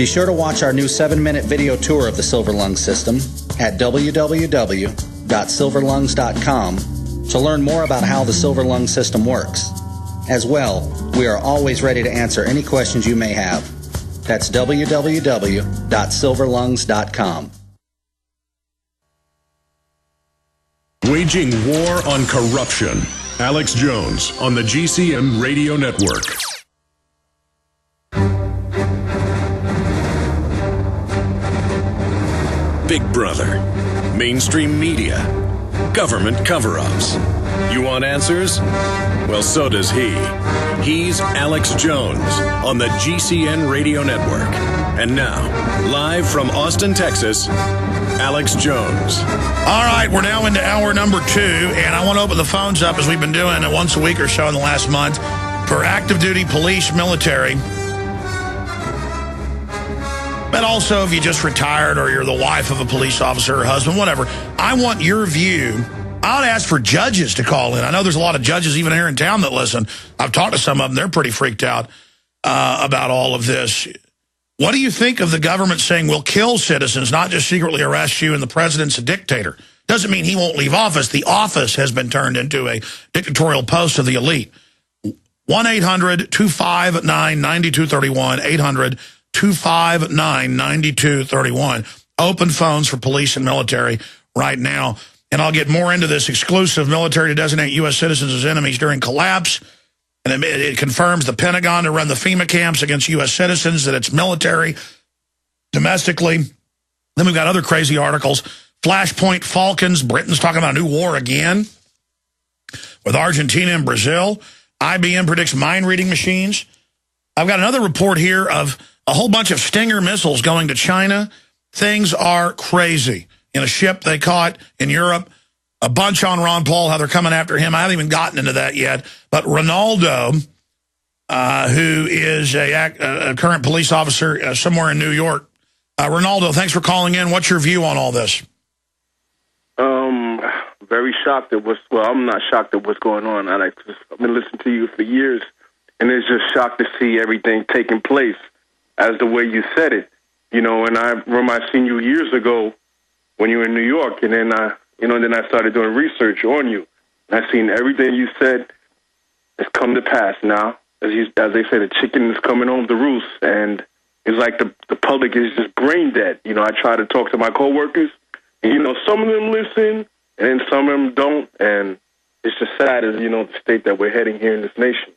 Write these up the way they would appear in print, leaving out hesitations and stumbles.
Be sure to watch our new 7-minute video tour of the Silver Lung system at www.silverlungs.com to learn more about how the Silver Lung system works. As well, we are always ready to answer any questions you may have. That's www.silverlungs.com. Waging war on corruption. Alex Jones on the GCN Radio Network. Big Brother, mainstream media, government cover-ups. You want answers? Well, so does he. He's Alex Jones on the GCN Radio Network. And now, live from Austin, Texas, Alex Jones. All right, we're now into hour number 2, and I want to open the phones up, as we've been doing it once a week or so in the last month, for active duty police, military. But also, if you just retired or you're the wife of a police officer or husband, whatever, I want your view. I would ask for judges to call in. I know there's a lot of judges even here in town that listen. I've talked to some of them. They're pretty freaked out about all of this. What do you think of the government saying we'll kill citizens, not just secretly arrest you, and the president's a dictator? Doesn't mean he won't leave office. The office has been turned into a dictatorial post of the elite. 1-800-259-9231, 800-259-9231. Open phones for police and military right now. And I'll get more into this exclusive military to designate U.S. citizens as enemies during collapse. And it confirms the Pentagon to run the FEMA camps against U.S. citizens, that it's military domestically. Then we've got other crazy articles. Flashpoint Falcons, Britain's talking about a new war again with Argentina and Brazil. IBM predicts mind-reading machines. I've got another report here of a whole bunch of Stinger missiles going to China. Things are crazy. In a ship they caught in Europe, a bunch on Ron Paul, how they're coming after him. I haven't even gotten into that yet. But Ronaldo, who is a current police officer somewhere in New York. Ronaldo, thanks for calling in. What's your view on all this? Very shocked at I'm not shocked at what's going on. I've been listening to you for years, and it's just shocked to see everything taking place as the way you said it. You know, and I remember I seen you years ago when you were in New York, and then then I started doing research on you. And I seen everything you said has come to pass now. As they say, the chicken is coming home to roost, and it's like the public is just brain dead. You know, I try to talk to my coworkers, and some of them listen, and then some of them don't, and it's just sad as the state that we're heading here in this nation.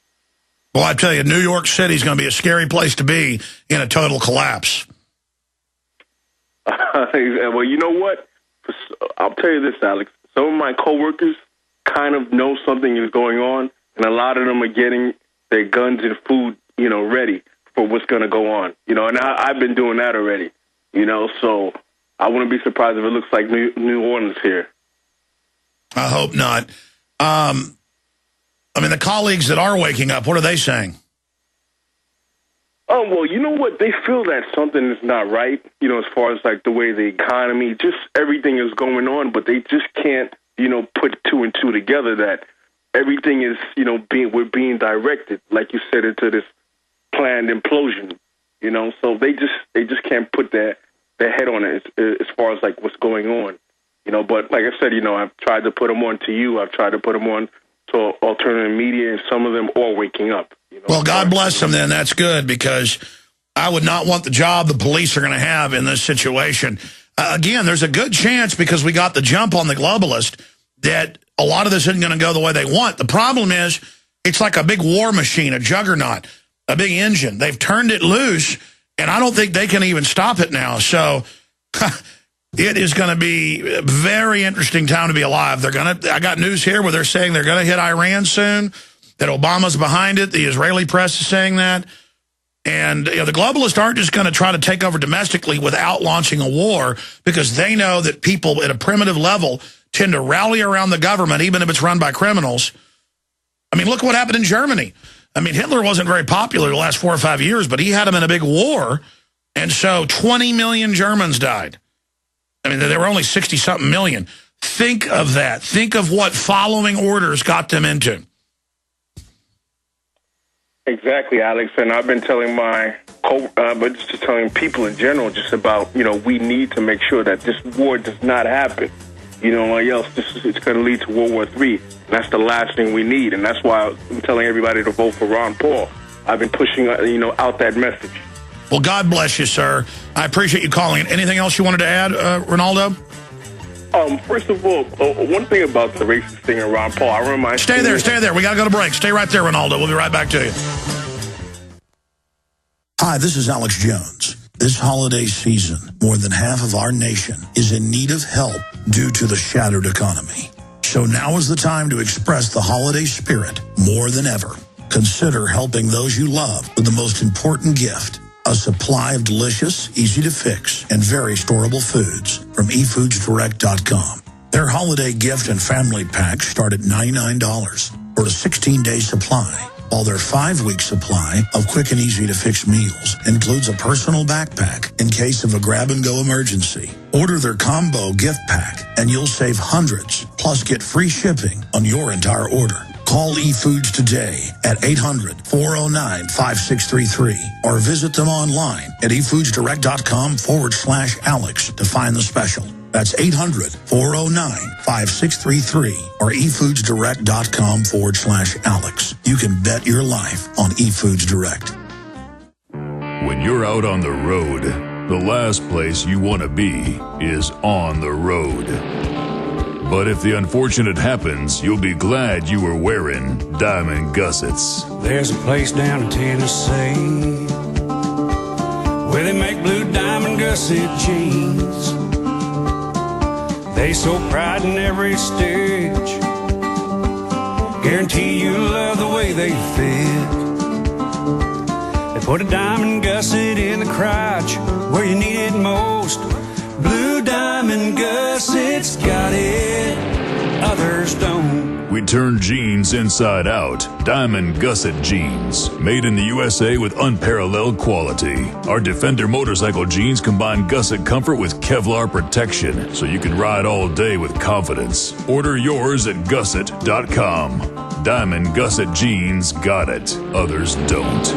Well, I tell you, New York City is going to be a scary place to be in a total collapse. Well, you know what? I'll tell you this, Alex. Some of my coworkers kind of know something is going on, and a lot of them are getting their guns and food, ready for what's going to go on. And I've been doing that already, so I wouldn't be surprised if it looks like New Orleans here. I hope not. The colleagues that are waking up, what are they saying? Oh, well, you know what? They feel that something is not right, as far as like the way the economy, just everything is going on, but they just can't, put 2 and 2 together that everything is, we're being directed, like you said, into this planned implosion, so they just can't put their head on it as far as like what's going on, but like I said, I've tried to put them on to you. I've tried to put them on to alternative media, and some of them are waking up. Well, God bless them then. That's good, because I would not want the job the police are going to have in this situation. Again, there's a good chance, because we got the jump on the globalist, that a lot of this isn't going to go the way they want. The problem is it's like a big war machine, a juggernaut, a big engine. They've turned it loose, and I don't think they can even stop it now. So it is going to be a very interesting time to be alive. I got news here where they're saying they're going to hit Iran soon, that Obama's behind it. The Israeli press is saying that. And the globalists aren't just going to try to take over domestically without launching a war, because they know that people at a primitive level tend to rally around the government, even if it's run by criminals. Look what happened in Germany. Hitler wasn't very popular the last 4 or 5 years, but he had him in a big war, and so 20 million Germans died. There were only 60-something million. Think of that. Think of what following orders got them into. Exactly, Alex. And I've been telling but just telling people in general just about, we need to make sure that this war does not happen. Or else it's going to lead to World War III. And that's the last thing we need. And that's why I'm telling everybody to vote for Ron Paul. I've been pushing, out that message. Well, God bless you, sir. I appreciate you calling. Anything else you wanted to add, Ronaldo? First of all, one thing about the racist thing in Ron Paul, I remember... Stay there. We got to go to break. Stay right there, Ronaldo. We'll be right back to you. Hi, this is Alex Jones. This holiday season, more than half of our nation is in need of help due to the shattered economy. So now is the time to express the holiday spirit more than ever. Consider helping those you love with the most important gift, a supply of delicious, easy-to-fix, and very storable foods from eFoodsDirect.com. Their holiday gift and family packs start at $99 for a 16-day supply, while their 5-week supply of quick and easy-to-fix meals includes a personal backpack in case of a grab-and-go emergency. Order their combo gift pack, and you'll save hundreds, plus get free shipping on your entire order. Call eFoods today at 800-409-5633 or visit them online at eFoodsDirect.com/Alex to find the special. That's 800-409-5633 or eFoodsDirect.com/Alex. You can bet your life on eFoods Direct. When you're out on the road, the last place you want to be is on the road. But if the unfortunate happens, you'll be glad you were wearing diamond gussets. There's a place down in Tennessee where they make blue diamond gusset jeans. They so pride in every stitch, guarantee you'll love the way they fit. They put a diamond gusset in the crotch where you need it most. Blue diamond gussets got it, others don't. We turn jeans inside out. Diamond gusset jeans, made in the USA with unparalleled quality. Our Defender motorcycle jeans combine gusset comfort with Kevlar protection, so you can ride all day with confidence. Order yours at gusset.com. Diamond gusset jeans got it, others don't.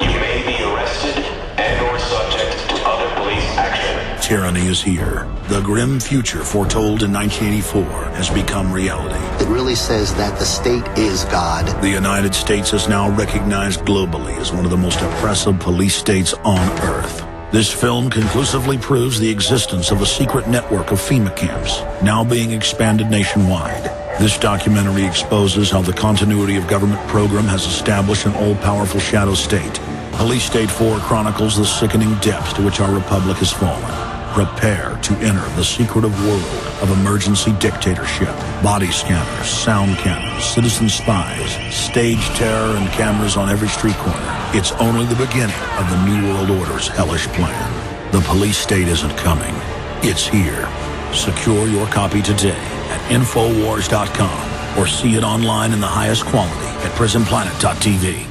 You may be arrested and or subject to other police action. Tyranny is here. The grim future foretold in 1984 has become reality. It really says that the state is God. The United States is now recognized globally as one of the most oppressive police states on earth. This film conclusively proves the existence of a secret network of FEMA camps, now being expanded nationwide. This documentary exposes how the continuity of government program has established an all-powerful shadow state. Police State 4 chronicles the sickening depths to which our republic has fallen. Prepare to enter the secretive world of emergency dictatorship. Body scanners, sound cannons, citizen spies, stage terror, and cameras on every street corner. It's only the beginning of the New World Order's hellish plan. The police state isn't coming. It's here. Secure your copy today at Infowars.com or see it online in the highest quality at PrisonPlanet.tv.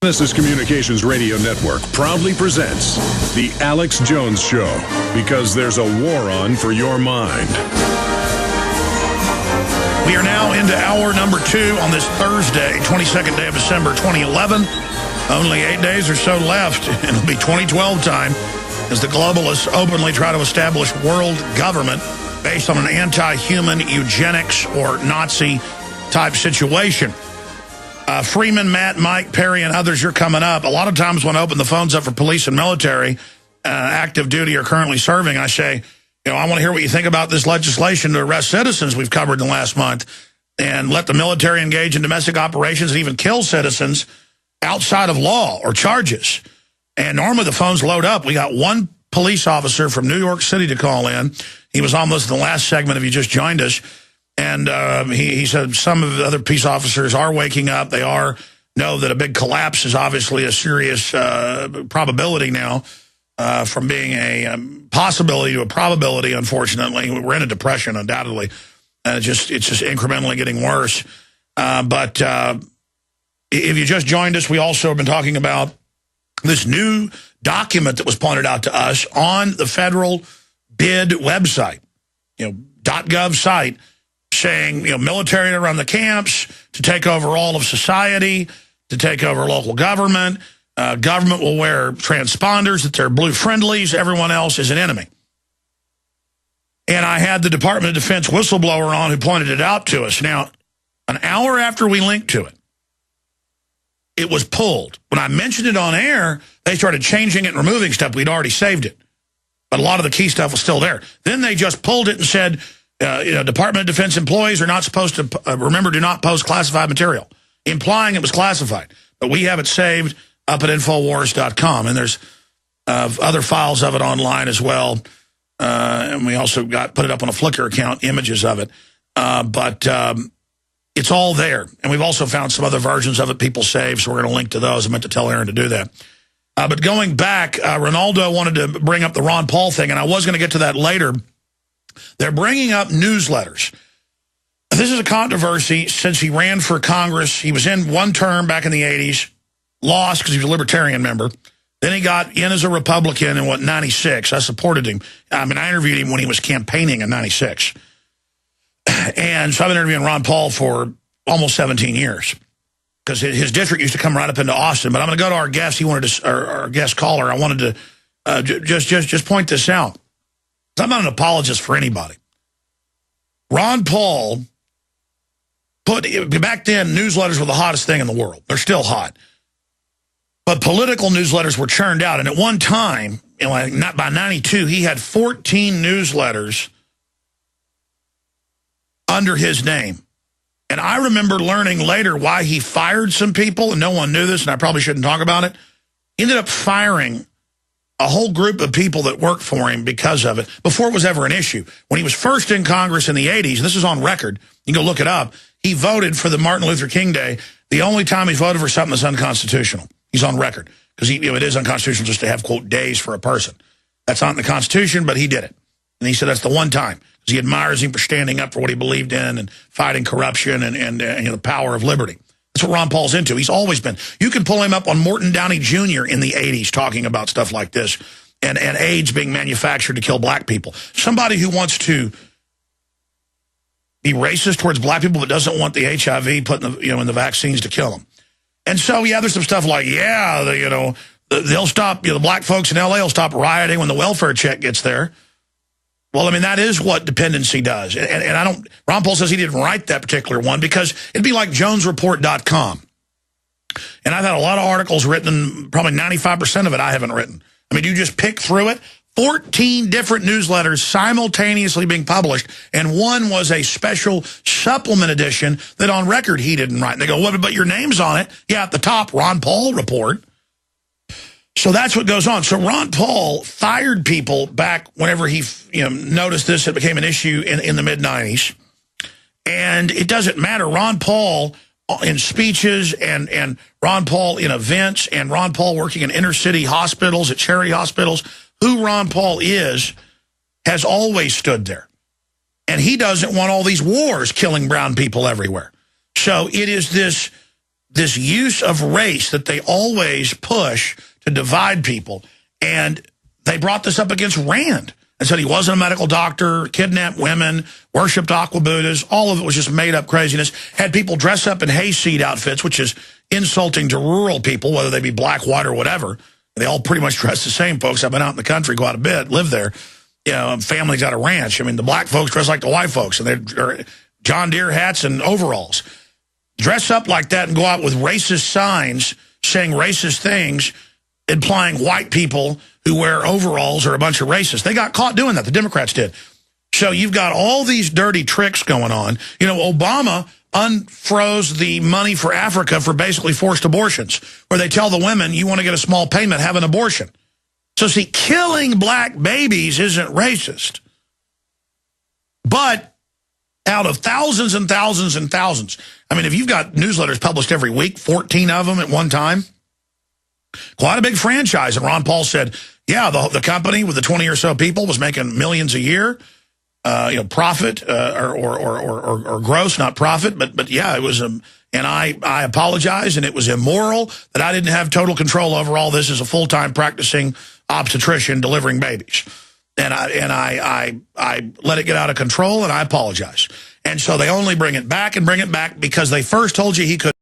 Genesis Communications Radio Network proudly presents The Alex Jones Show, because there's a war on for your mind. We are now into hour number 2 on this Thursday, 22nd day of December 2011. Only 8 days or so left, and it'll be 2012 time as the globalists openly try to establish world government based on an anti-human eugenics or Nazi-type situation. Freeman, Matt, Mike, Perry, and others, you're coming up. A lot of times when I open the phones up for police and military, active duty or currently serving, I say, I want to hear what you think about this legislation to arrest citizens we've covered in the last month and let the military engage in domestic operations and even kill citizens outside of law or charges. And normally the phones load up. We got one police officer from New York City to call in. He was almost in the last segment if you just joined us. And he said some of the other peace officers are waking up. They know that a big collapse is obviously a serious probability now, from being a possibility to a probability, unfortunately. We're in a depression, undoubtedly. It's just incrementally getting worse. But if you just joined us, we also have been talking about this new document that was pointed out to us on the federal bid website, .gov site. saying, military to run the camps, to take over all of society, to take over local government. Government will wear transponders, that they're blue friendlies. Everyone else is an enemy. And I had the Department of Defense whistleblower on who pointed it out to us. Now, an hour after we linked to it, it was pulled. When I mentioned it on air, they started changing it and removing stuff. We'd already saved it. But a lot of the key stuff was still there. Then they just pulled it and said, Department of Defense employees are not supposed to, remember, do not post classified material, implying it was classified. But we have it saved up at Infowars.com, and there's other files of it online as well. And we also put it up on a Flickr account, images of it. But it's all there. And we've also found some other versions of it people saved, so we're going to link to those. I meant to tell Aaron to do that. But going back, Ronaldo wanted to bring up the Ron Paul thing, and I was going to get to that later. They're bringing up newsletters. This is a controversy since he ran for Congress. He was in one term back in the 80s, lost because he was a Libertarian member. Then he got in as a Republican in, 96. I supported him. I interviewed him when he was campaigning in 96. And so I've been interviewing Ron Paul for almost 17 years because his district used to come right up into Austin. But I'm going to go to our guest. He wanted to, our guest caller. I wanted to just point this out. I'm not an apologist for anybody. Ron Paul back then, newsletters were the hottest thing in the world. They're still hot. But political newsletters were churned out. And at one time, by 92, he had 14 newsletters under his name. And I remember learning later why he fired some people, and no one knew this, and I probably shouldn't talk about it. He ended up firing a whole group of people that worked for him because of it, before it was ever an issue. When he was first in Congress in the 80s, and this is on record, you can go look it up, he voted for the Martin Luther King Day, the only time he's voted for something that's unconstitutional. He's on record, because it is unconstitutional just to have, quote, days for a person. That's not in the Constitution, but he did it. And he said that's the one time, because he admires him for standing up for what he believed in and fighting corruption and the power of liberty. That's what Ron Paul's into. He's always been. You can pull him up on Morton Downey Jr. in the 80s talking about stuff like this and AIDS being manufactured to kill black people. Somebody who wants to be racist towards black people but doesn't want the HIV put in the, in the vaccines to kill them. And so, there's some stuff like, they'll stop, the black folks in L.A. will stop rioting when the welfare check gets there. Well, that is what dependency does. And Ron Paul says he didn't write that particular one because it'd be like JonesReport.com. And I've had a lot of articles written, probably 95% of it I haven't written. You just pick through it. 14 different newsletters simultaneously being published, and one was a special supplement edition that on record he didn't write. And they go, what, but your name's on it? Yeah, at the top, Ron Paul Report. So that's what goes on. So Ron Paul fired people back whenever he noticed this. It became an issue in the mid-90s. And it doesn't matter. Ron Paul in speeches and Ron Paul in events and Ron Paul working in inner-city hospitals, at charity hospitals, who Ron Paul is has always stood there. And he doesn't want all these wars killing brown people everywhere. So it is this use of race that they always push to divide people. And they brought this up against Rand and said he wasn't a medical doctor, kidnapped women, worshipped aqua Buddhas. All of it was just made up craziness. Had people dress up in hayseed outfits, which is insulting to rural people, whether they be black, white, or whatever. They all pretty much dress the same, folks. I've been out in the country quite a bit, live there. Families got a ranch. The black folks dress like the white folks, and they're John Deere hats and overalls. Dress up like that and go out with racist signs saying racist things, implying white people who wear overalls are a bunch of racists. They got caught doing that. The Democrats did. So you've got all these dirty tricks going on. Obama unfroze the money for Africa for basically forced abortions, where they tell the women, you want to get a small payment, have an abortion. So see, killing black babies isn't racist. But out of thousands and thousands and thousands, if you've got newsletters published every week, 14 of them at one time, quite a big franchise. And Ron Paul said, yeah, the company with the 20 or so people was making millions a year, profit or gross, not profit. But yeah, it was, and I apologize, and it was immoral that I didn't have total control over all this as a full-time practicing obstetrician delivering babies. And I let it get out of control, and I apologize. And so they only bring it back and bring it back because they first told you he could